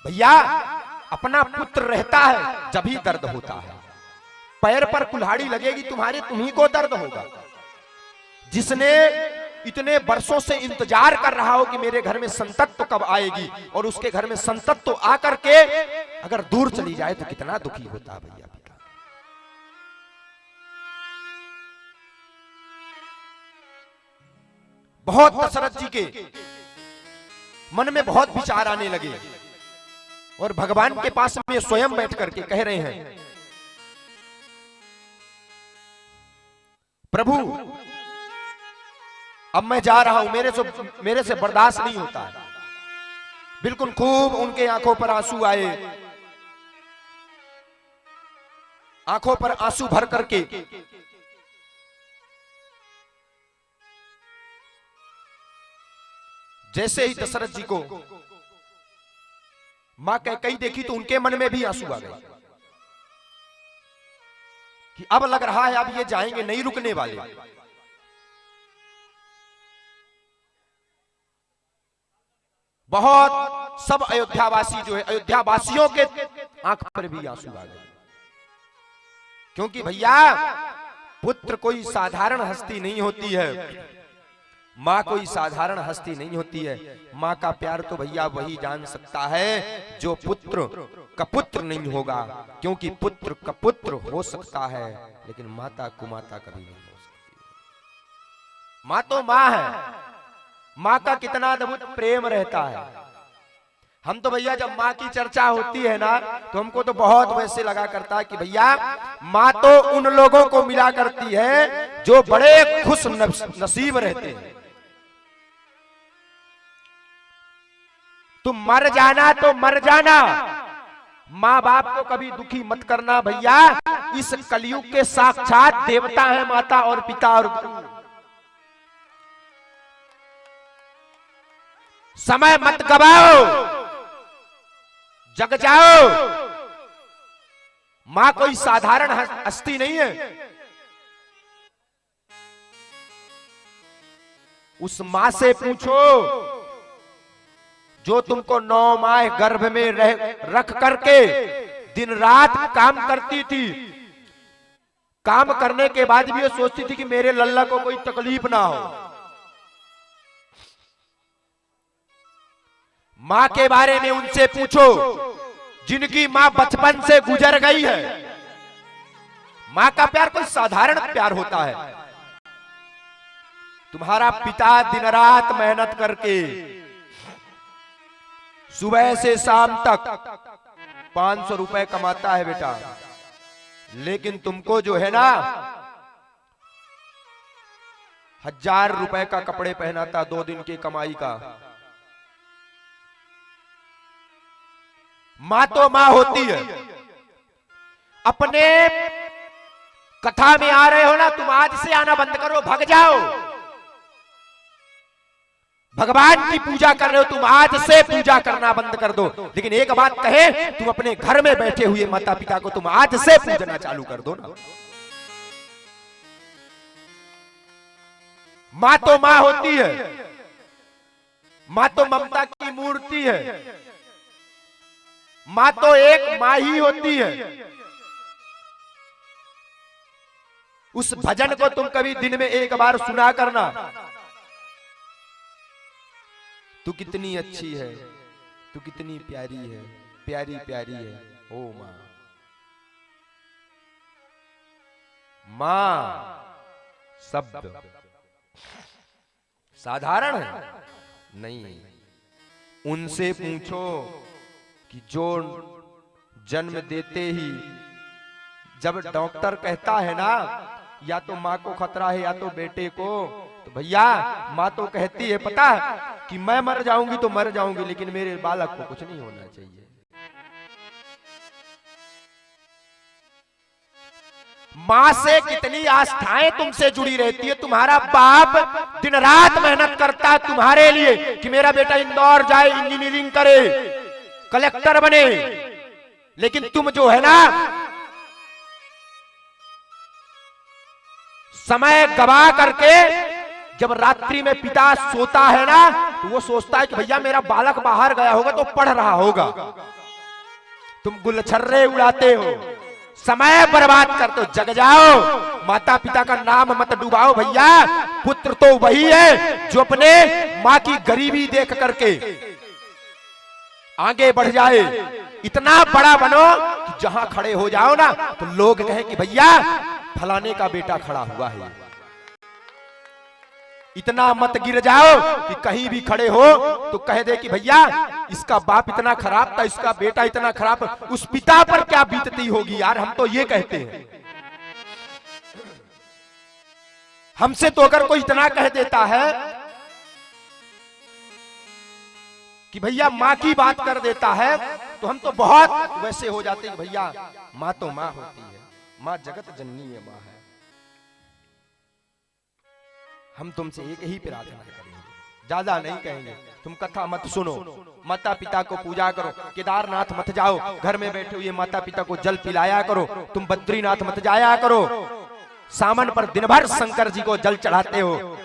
भैया अपना पुत्र रहता है जब ही दर्द होता है। पैर पर कुल्हाड़ी लगेगी तुम्हारे, तुम्ही को दर्द होगा। जिसने इतने वर्षों से इंतजार कर रहा हो कि मेरे घर में संतत कब आएगी, और उसके घर में संतत आकर के अगर दूर चली जाए तो कितना दुखी होता है भैया पिता। बहुत दशरथ जी के मन में बहुत विचार आने लगे और भगवान के पास में स्वयं बैठ करके कह रहे हैं, प्रभु अब मैं जा रहा हूं, मेरे से बर्दाश्त नहीं होता है। बिल्कुल खूब उनके आंखों पर आंसू आए, आंखों पर आंसू भर करके जैसे ही दशरथ जी को मां कैकेयी देखी तो उनके मन में भी आंसू आ गए कि अब लग रहा है अब ये जाएंगे, नहीं रुकने वाले। बहुत सब अयोध्यावासी जो है, अयोध्यावासियों के आंख पर भी आंसू आ गए, क्योंकि भैया पुत्र कोई साधारण हस्ती नहीं होती है, माँ कोई साधारण हस्ती नहीं होती है। माँ का प्यार तो भैया वही जान सकता है जो पुत्र का पुत्र नहीं होगा, क्योंकि पुत्र का पुत्र हो सकता है लेकिन माता कुमाता कभी नहीं हो सकती। माँ तो माँ है, माँ का कितना अद्भुत प्रेम रहता है। हम तो भैया जब माँ की चर्चा होती है ना तो हमको तो बहुत वैसे लगा करता है कि भैया माँ तो उन लोगों को मिला करती है जो बड़े खुश नसीब रहते हैं। तुम मर जाना तो मर जाना, माँ बाप को कभी दुखी मत करना भैया। इस कलयुग के साक्षात देवता है माता और पिता और गुरु। समय मत गवाओ, जग जाओ। मां कोई साधारण हस्ती नहीं है। उस मां से पूछो जो तुमको 9 माह गर्भ में रख करके दिन रात काम करती थी। काम करने के बाद भी ये सोचती थी कि मेरे लल्ला को कोई तकलीफ ना हो। मां के बारे में उनसे पूछो जिनकी मां बचपन से गुजर गई है। मां का प्यार कोई साधारण प्यार होता है। तुम्हारा पिता दिन रात मेहनत करके सुबह से शाम तक 500 रुपए कमाता है बेटा, लेकिन तुमको जो है ना 1000 रुपए का कपड़े पहनाता 2 दिन की कमाई का। मां तो मां होती है। अपने कथा में आ रहे हो ना, तुम आज से आना बंद करो, भाग जाओ। भगवान की पूजा कर रहे हो, तुम आज से पूजा करना बंद कर दो। लेकिन एक बात कहे, तुम अपने घर में बैठे हुए माता पिता को तुम आज से पूजना चालू कर दो ना। मां तो मां होती है। मां तो ममता की मूर्ति है। मां तो एक मां ही होती है। उस भजन को तुम कभी दिन में एक बार सुना करना। तू कितनी अच्छी है, तू कितनी प्यारी है, प्यारी प्यारी है ओ मां। मां शब्द साधारण है नहीं। उनसे पूछो कि जो जन्म देते ही जब डॉक्टर कहता है ना या तो मां को खतरा है या तो बेटे को, तो भैया मां तो कहती है पता कि मैं मर जाऊंगी तो मर जाऊंगी, लेकिन मेरे बालक को कुछ नहीं होना चाहिए। मां से कितनी आस्थाएं तुमसे जुड़ी रहती है। तुम्हारा बाप दिन रात मेहनत करता है तुम्हारे लिए कि मेरा बेटा इंदौर जाए, इंजीनियरिंग करे, कलेक्टर बने, लेकिन तुम जो है ना समय गवा करके जब रात्रि में पिता सोता है ना तो वो सोचता है कि भैया मेरा बालक बाहर गया होगा तो पढ़ रहा होगा। तुम गुलछर्रे उड़ाते हो, समय बर्बाद करते हो, जग जाओ, माता पिता का नाम मत डुबाओ भैया। पुत्र तो वही है जो अपने माँ की गरीबी देख करके आगे बढ़ जाए, इतना बड़ा बनो कि जहां खड़े हो जाओ ना तो लोग कहें कि भैया फलाने का बेटा खड़ा हुआ है। इतना मत गिर जाओ कि कहीं भी खड़े हो तो कह दे कि भैया इसका बाप इतना खराब था, इसका बेटा इतना खराब, उस पिता पर क्या बीतती होगी यार। हम तो ये कहते हैं, हमसे तो अगर कोई इतना कह देता है कि भैया माँ की बात कर देता है तो हम तो बहुत वैसे हो जाते हैं कि भैया माँ तो माँ होती है, माँ जगत जननी है, माँ है। हम तुमसे एक ही प्रार्थना करेंगे, ज्यादा नहीं कहेंगे। तुम कथा मत सुनो, माता पिता को पूजा करो, केदारनाथ मत जाओ, घर में बैठे हुए माता पिता को जल पिलाया करो। तुम बद्रीनाथ मत जाया करो, सावन पर दिन भर शंकर जी को जल चढ़ाते हो।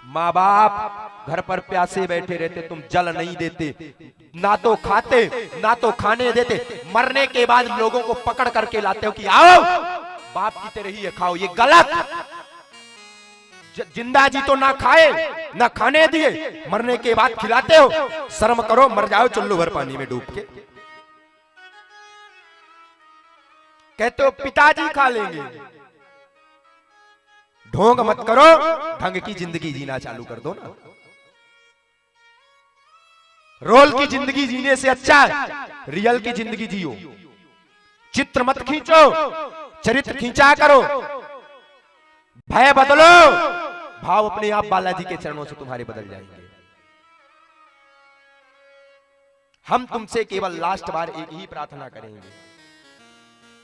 माँ बाप घर पर प्यासे बैठे रहते, तुम जल नहीं देते, ना तो खाते ना तो खाने देते, मरने के बाद लोगों को पकड़ करके लाते हो कि आओ बाप की तरह ही है, खाओ। ये गलत। जिंदा जी तो ना खाए ना खाने दिए, मरने के बाद खिलाते हो। शर्म करो, मर जाओ चुल्लू भर पानी में डूब के। कहते हो पिताजी खा लेंगे, ढोंग मत करो, ढंग की जिंदगी जीना चालू कर दो ना। रोल की जिंदगी जीने से अच्छा रियल की जिंदगी जियो। चित्र मत खींचो, चरित्र खींचा करो। भय बदलो, भाव अपने आप बालाजी के चरणों से तुम्हारे बदल जाएंगे। हम तुमसे केवल लास्ट बार एक ही प्रार्थना करेंगे,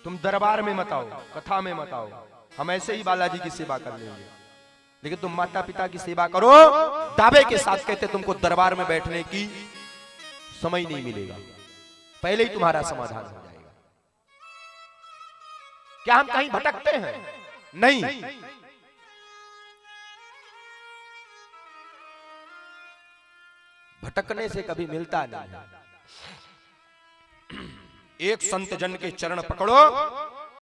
तुम दरबार में मत आओ, कथा में मत आओ, हम ऐसे ही बालाजी की सेवा कर लेंगे। लेकिन तुम माता पिता की सेवा करो, दावे के साथ कहते तुमको दरबार में बैठने की समय नहीं मिलेगा, पहले ही तुम्हारा समाधान हो जाएगा। क्या हम कहीं भटकते हैं? नहीं। भटकने से कभी मिलता नहीं। एक संत जन के चरण पकड़ो,